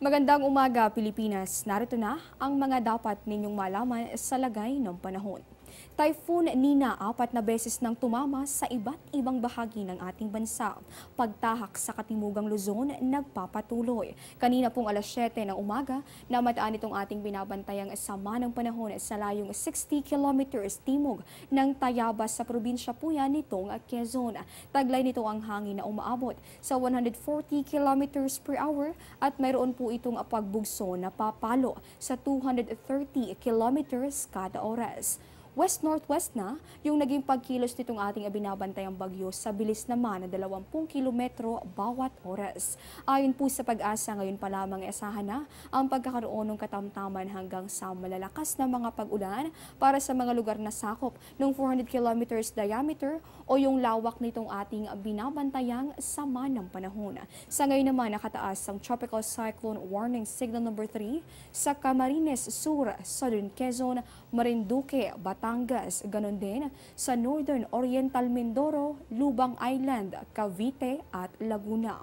Magandang umaga, Pilipinas. Narito na ang mga dapat ninyong malaman sa lagay ng panahon. Typhoon Nina 4 na beses nang tumama sa iba't ibang bahagi ng ating bansa. Pagtahak sa Katimugang Luzon, nagpapatuloy. Kanina pong alas 7 ng umaga, namataan itong ating binabantayang sama ng panahon sa layong 60 kilometers timog ng Tayabas sa probinsya po yan nitong Quezon. Taglay nito ang hangin na umaabot sa 140 kilometers per hour at mayroon po itong pagbugso na papalo sa 230 kilometers kada oras. West-northwest na yung naging pagkilos nitong ating binabantayang bagyo sa bilis naman na 20 kilometro bawat oras. Ayon po sa Pag-asa, ngayon pa lamang asahan na ang pagkakaroon ng katamtaman hanggang sa malalakas na mga pag-ulan para sa mga lugar na sakop ng 400 kilometers diameter o yung lawak nitong ating binabantayang sama ng panahon. Sa ngayon naman nakataas ang Tropical Cyclone Warning Signal number 3 sa Camarines Sur, Southern Quezon, Marinduque, Batangas, ganon din sa Northern Oriental Mindoro, Lubang Island, Cavite at Laguna.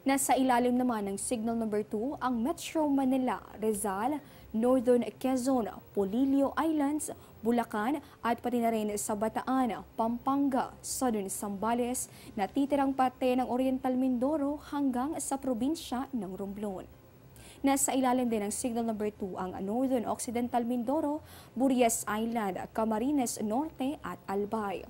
Nasa ilalim naman ng Signal number 2 ang Metro Manila, Rizal, Northern Quezon, Polillo Islands, Bulacan at pati na rin sa Bataan, Pampanga, Southern Zambales, natitirang parte ng Oriental Mindoro hanggang sa probinsya ng Romblon. Nasa ilalim din ng Signal number 2 ang Northern Occidental Mindoro, Burias Island, Camarines Norte at Albay.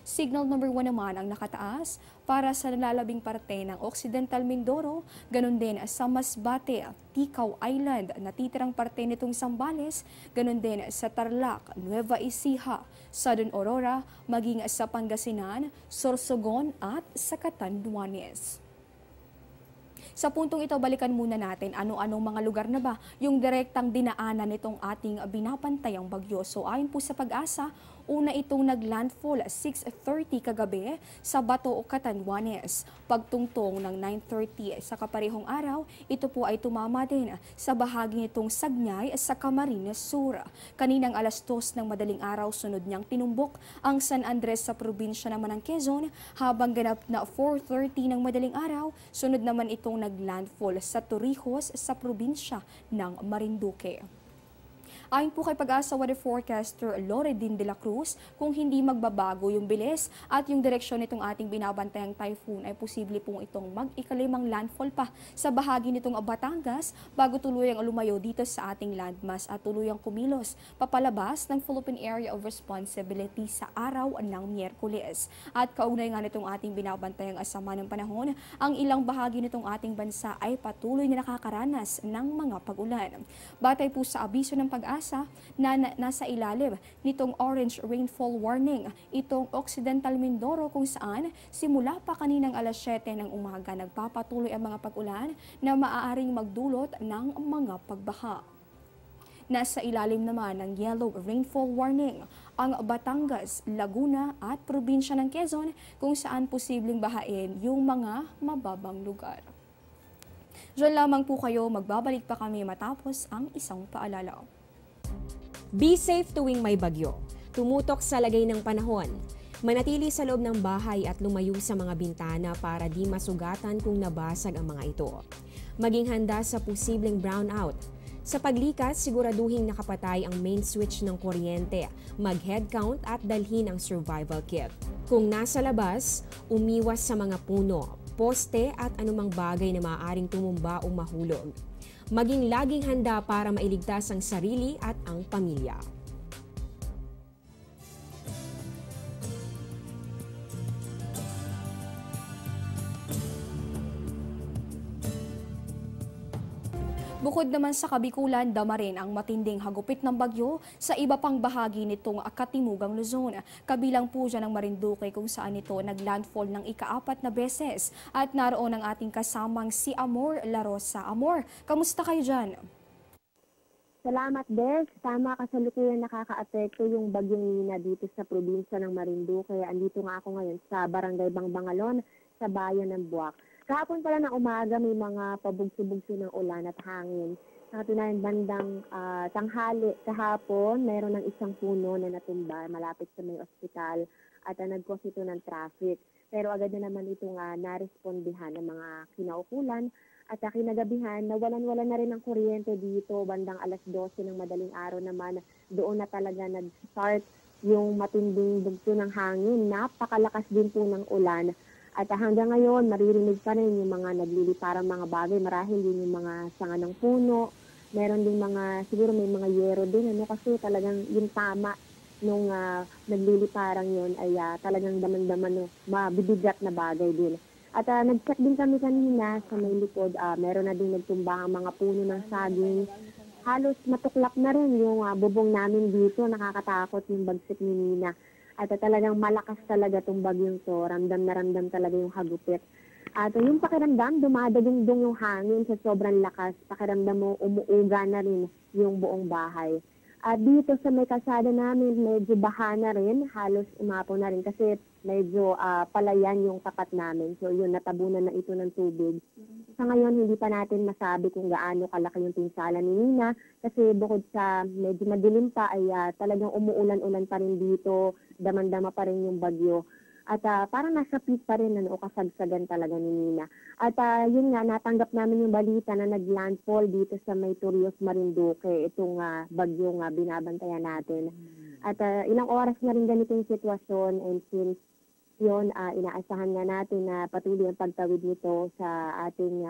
Signal number 1 naman ang nakataas para sa nalalabing parte ng Occidental Mindoro, ganun din sa Masbate, Ticao Island, natitirang parte nitong Zambales, ganun din sa Tarlac, Nueva Ecija, Southern Aurora, maging sa Pangasinan, Sorsogon at sa Catanduanes. Sa puntong ito, balikan muna natin ano-anong mga lugar na ba yung direktang dinaanan nitong ating binabantayang bagyo. So ayon po sa Pag-asa, una itong naglandfall 6:30 kagabi sa Bato, Catanduanes. Pagtungtong ng 9:30 sa kaparehong araw, ito po ay tumama din sa bahagi nitong Sagnay sa Camarines Sur. Kaninang alas 2 ng madaling araw, sunod niyang tinumbok ang San Andres sa probinsya naman ng Quezon, habang ganap na 4:30 ng madaling araw, sunod naman itong naglandfall sa Torrijos sa probinsya ng Marinduque. Ayon po kay Pag-asa weather forecaster Loredin de la Cruz, kung hindi magbabago yung bilis at yung direksyon nitong ating binabantayang typhoon ay posible pong itong mag-ikalimang landfall pa sa bahagi nitong Batangas bago tuluyang lumayo dito sa ating landmass at tuluyang kumilos papalabas ng Philippine Area of Responsibility sa araw ng Miyerkules. At kaugnay nga nitong ating binabantayang asama ng panahon, ang ilang bahagi nitong ating bansa ay patuloy na nakakaranas ng mga pag-ulan. Batay po sa abiso ng Pag-asa, nasa ilalim nitong orange rainfall warning itong Occidental Mindoro, kung saan simula pa kaninang alas 7 ng umaga nagpapatuloy ang mga pag-ulan na maaaring magdulot ng mga pagbaha. Nasa ilalim naman ng yellow rainfall warning ang Batangas, Laguna at probinsya ng Quezon, kung saan posibleng bahain yung mga mababang lugar. Diyan lamang po kayo, magbabalik pa kami matapos ang isang paalala. Be safe tuwing may bagyo. Tumutok sa lagay ng panahon. Manatili sa loob ng bahay at lumayo sa mga bintana para di masugatan kung nabasag ang mga ito. Maging handa sa posibleng brownout. Sa paglikas, siguraduhin nakapatay ang main switch ng kuryente, mag-head count at dalhin ang survival kit. Kung nasa labas, umiwas sa mga puno, poste at anumang bagay na maaaring tumumba o mahulog. Maging laging handa para mailigtas ang sarili at ang pamilya. Bukod naman sa Kabikulan, dama rin ang matinding hagupit ng bagyo sa iba pang bahagi nitong Katimugang Luzon. Kabilang po dyan ang Marinduque, kung saan ito naglandfall ng ika-4 na beses. At naroon ang ating kasamang si Amor La Rosa. Amor, kamusta kayo dyan? Salamat, Des. Tama, kasalukuyan nakaka-apekto yung bagyong Nina dito sa probinsya ng Marinduque. Andito nga ako ngayon sa Barangay Bangbangalon, sa bayan ng Buwak. Kahapon pala ng umaga may mga pabugso-bugso ng ulan at hangin. Sa katunayan, bandang tanghali kahapon, mayroon ng isang puno na natumba malapit sa may ospital at nag-cause ito ng traffic. Pero agad na naman itong narespondihan ng mga kinaukulan At kinagabihan, nawalan-wala na rin ang kuryente dito, bandang 12:00 ng madaling araw naman, doon na talaga nag-start yung matinding bugso ng hangin. Napakalakas din po ng ulan. At hanggang ngayon, maririnig pa rin yung mga nagliliparang mga bagay. Marahil din yung mga sanga ng puno. Meron din mga, siguro may mga yero din, kasi talagang yung tama nung nagliliparang yun ay talagang daman-daman, no, mabibigat na bagay din. At nag-check din kami kanina sa may likod, meron na din nagtumba ang mga puno ng saging. Halos matuklap na rin yung bubong namin dito, nakakatakot yung bagsik ni Nina. At talagang malakas talaga itong bagyong to, ramdam na ramdam talaga yung hagupit. At yung pakiramdam, dumadagundong yung hangin sa sobrang lakas, pakiramdam mo umuuga na rin yung buong bahay. At dito sa may kalsada namin, medyo baha na rin, halos umapaw na rin kasi medyo palayan yung tapat namin. So yun, natabunan na ito ng tubig. Sa ngayon, hindi pa natin masabi kung gaano kalaki yung pinsala ni Nina kasi bukod sa medyo madilim pa ay talagang umuulan-ulan pa rin dito, damang-dama pa rin yung bagyo. At parang nasa peak pa rin o kasagsagan talaga ni Nina. At yun nga, natanggap namin yung balita na naglandfall dito sa may Turios, Marinduque, itong bagyong binabantayan natin. At ilang oras na rin ganito yung sitwasyon and since yun, inaasahan nga natin na patuloy ang pagtawid nito sa ating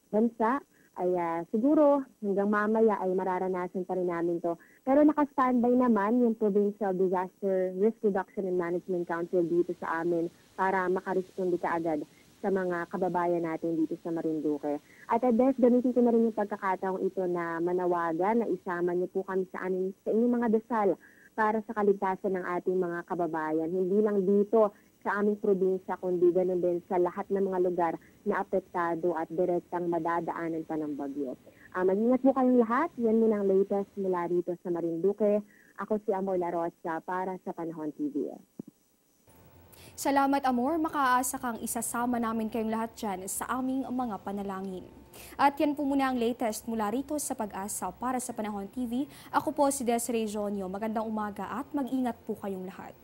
bansa, ay siguro hanggang mamaya ay mararanasan pa rin namin to. Pero naka-standby naman yung Provincial Disaster Risk Reduction and Management Council dito sa amin para makaresponde kaagad sa mga kababayan natin dito sa Marinduque. At Des, gamitin ko na rin yung pagkakataong ito na manawagan na isama niyo po kami sa inyong mga dasal para sa kaligtasan ng ating mga kababayan. Hindi lang dito sa aming probinsya, kundi ganun din sa lahat ng mga lugar na apektado at direktang madadaanan pa ng bagyo. Mag-ingat po kayong lahat. Yan muna ang latest mula rito sa Marinduque. Ako si Amor La Rosa para sa Panahon TV. Salamat, Amor. Makaasa kang isasama namin kayong lahat dyan sa aming mga panalangin. At yan po muna ang latest mula rito sa Pag-asa para sa Panahon TV. Ako po si Desiree Jonio. Magandang umaga at mag-ingat po kayong lahat.